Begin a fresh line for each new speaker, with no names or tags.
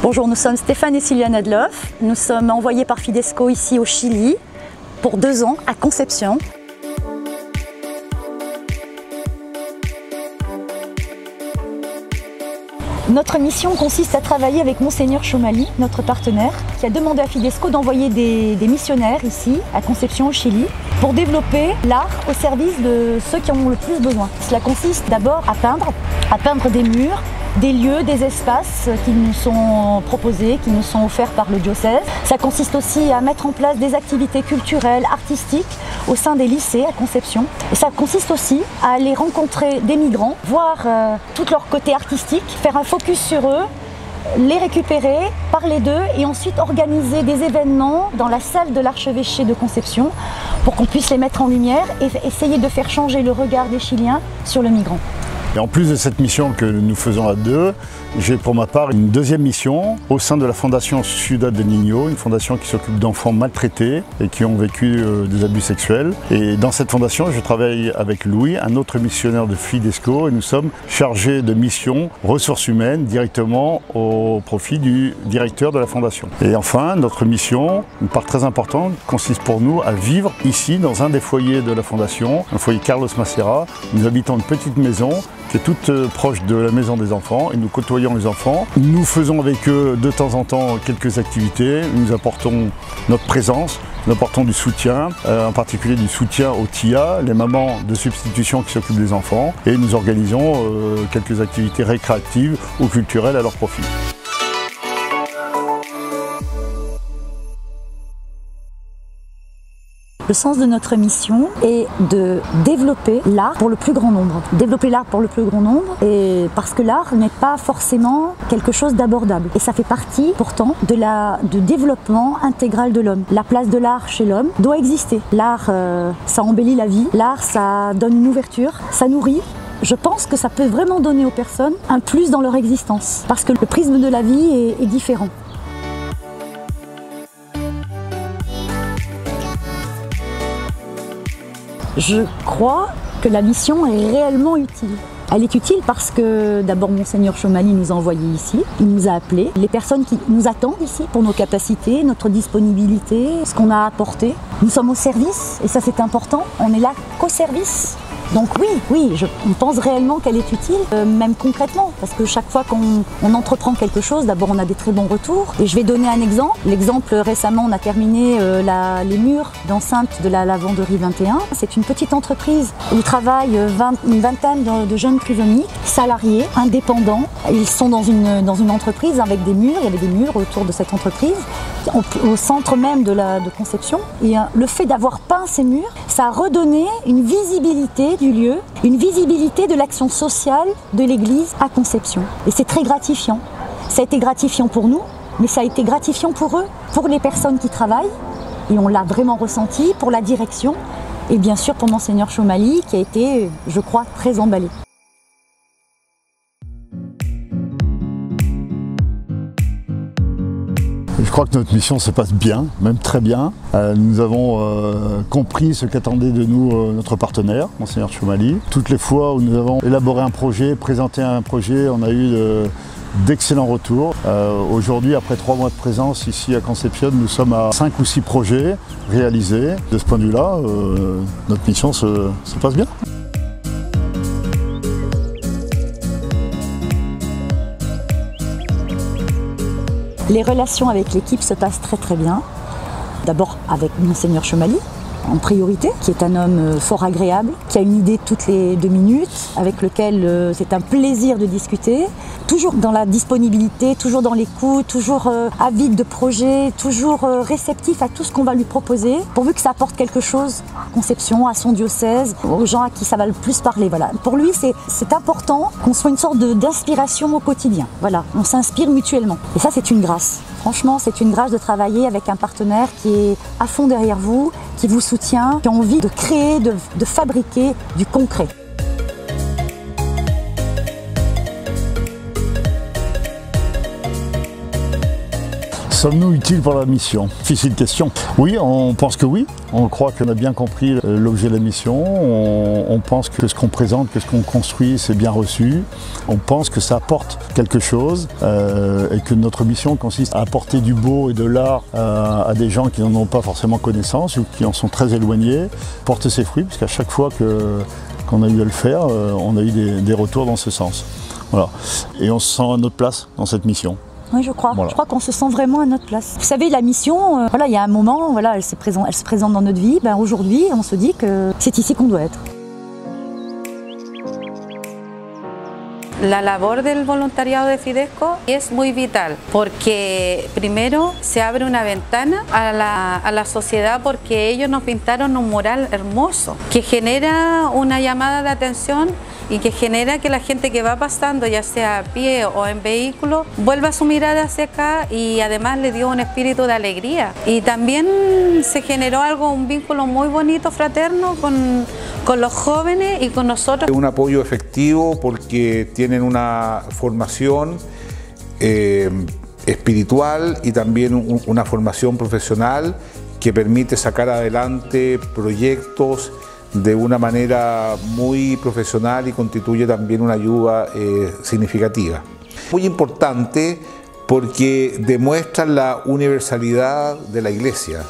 Bonjour, nous sommes Stéphane et Sylviane Adloff. Nous sommes envoyés par Fidesco ici au Chili pour 2 ans à Concepción. Notre mission consiste à travailler avec Monseigneur Chomali, notre partenaire, qui a demandé à Fidesco d'envoyer des missionnaires ici, à Concepción au Chili, pour développer l'art au service de ceux qui en ont le plus besoin. Cela consiste d'abord à peindre des murs, des lieux, des espaces qui nous sont proposés, qui nous sont offerts par le diocèse. Ça consiste aussi à mettre en place des activités culturelles, artistiques au sein des lycées à Concepción. Et ça consiste aussi à aller rencontrer des migrants, voir tout leur côté artistique, faire un focus sur eux, les récupérer, parler d'eux et ensuite organiser des événements dans la salle de l'archevêché de Concepción pour qu'on puisse les mettre en lumière et essayer de faire changer le regard des Chiliens sur le migrant.
Et en plus de cette mission que nous faisons à deux, j'ai pour ma part une deuxième mission au sein de la Fondation Ciudad de Niño, une fondation qui s'occupe d'enfants maltraités et qui ont vécu des abus sexuels. Et dans cette fondation, je travaille avec Louis, un autre missionnaire de Fidesco, et nous sommes chargés de mission ressources humaines directement au profit du directeur de la fondation. Et enfin, notre mission, une part très importante, consiste pour nous à vivre ici dans un des foyers de la fondation, un foyer Carlos Macera. Nous habitons une petite maison qui est toute proche de la maison des enfants et nous côtoyons les enfants. Nous faisons avec eux de temps en temps quelques activités, nous apportons notre présence, nous apportons du soutien, en particulier du soutien aux TIA, les mamans de substitution qui s'occupent des enfants, et nous organisons quelques activités récréatives ou culturelles à leur profit.
Le sens de notre mission est de développer l'art pour le plus grand nombre. Développer l'art pour le plus grand nombre, et parce que l'art n'est pas forcément quelque chose d'abordable. Et ça fait partie pourtant du développement intégral de l'homme. La place de l'art chez l'homme doit exister. L'art, ça embellit la vie. L'art, ça donne une ouverture, ça nourrit. Je pense que ça peut vraiment donner aux personnes un plus dans leur existence. Parce que le prisme de la vie est différent. Je crois que la mission est réellement utile. Elle est utile parce que d'abord Monseigneur Chomali nous a envoyés ici, il nous a appelés. Les personnes qui nous attendent ici pour nos capacités, notre disponibilité, ce qu'on a apporté. Nous sommes au service et ça c'est important, on est là qu'au service. Donc oui, on pense réellement qu'elle est utile, même concrètement, parce que chaque fois qu'on entreprend quelque chose, d'abord on a des très bons retours. Et je vais donner un exemple. L'exemple, récemment on a terminé les murs d'enceinte de la Lavanderie 21. C'est une petite entreprise où travaillent une vingtaine de jeunes prisonniers, salariés, indépendants. Ils sont dans une entreprise avec des murs, il y avait des murs autour de cette entreprise, au centre même de Concepción. Et le fait d'avoir peint ces murs, ça a redonné une visibilité du lieu, une visibilité de l'action sociale de l'église à Concepción. Et c'est très gratifiant. Ça a été gratifiant pour nous, mais ça a été gratifiant pour eux, pour les personnes qui travaillent, et on l'a vraiment ressenti, pour la direction, et bien sûr pour Monseigneur Chomali, qui a été, je crois, très emballé.
Je crois que notre mission se passe bien, même très bien. Nous avons compris ce qu'attendait de nous notre partenaire, Monseigneur Chomali. Toutes les fois où nous avons élaboré un projet, présenté un projet, on a eu d'excellents retours. Aujourd'hui, après 3 mois de présence ici à Concepción, nous sommes à 5 ou 6 projets réalisés. De ce point de vue-là, notre mission se passe bien.
Les relations avec l'équipe se passent très très bien. D'abord avec Monseigneur Chomali, en priorité, qui est un homme fort agréable, qui a une idée toutes les 2 minutes, avec lequel c'est un plaisir de discuter, toujours dans la disponibilité, toujours dans l'écoute, toujours avide de projets, toujours réceptif à tout ce qu'on va lui proposer, pourvu que ça apporte quelque chose à Concepción, à son diocèse, aux gens à qui ça va le plus parler. Voilà. Pour lui, c'est important qu'on soit une sorte d'inspiration au quotidien. Voilà. On s'inspire mutuellement. Et ça, c'est une grâce. Franchement, c'est une grâce de travailler avec un partenaire qui est à fond derrière vous, qui vous soutient, qui a envie de créer, de fabriquer du concret.
Sommes-nous utiles pour la mission? Difficile question. Oui, on pense que oui. On croit qu'on a bien compris l'objet de la mission. On pense que ce qu'on présente, que ce qu'on construit, c'est bien reçu. On pense que ça apporte quelque chose et que notre mission consiste à apporter du beau et de l'art à des gens qui n'en ont pas forcément connaissance ou qui en sont très éloignés, porte ses fruits, puisqu'à chaque fois qu'on a eu à le faire, on a eu des retours dans ce sens. Voilà. Et on se sent à notre place dans cette mission.
Oui, je crois.
Voilà.
Je crois qu'on se sent vraiment à notre place. Vous savez, la mission, voilà, il y a un moment, voilà, elle se présente dans notre vie. Ben, aujourd'hui, on se dit que c'est ici qu'on doit être.
La labor del voluntariado de Fidesco es muy vital porque primero se abre una ventana a la sociedad porque ellos nos pintaron un mural hermoso que genera una llamada de atención y que genera que la gente que va pasando, ya sea a pie o en vehículo, vuelva su mirada hacia acá y además le dio un espíritu de alegría. Y también se generó un vínculo muy bonito, fraterno, con los jóvenes y con nosotros.
Un apoyo efectivo porque tienen una formación espiritual y también una formación profesional que permite sacar adelante proyectos de una manera muy profesional y constituye también una ayuda significativa. Muy importante porque demuestra la universalidad de la Iglesia.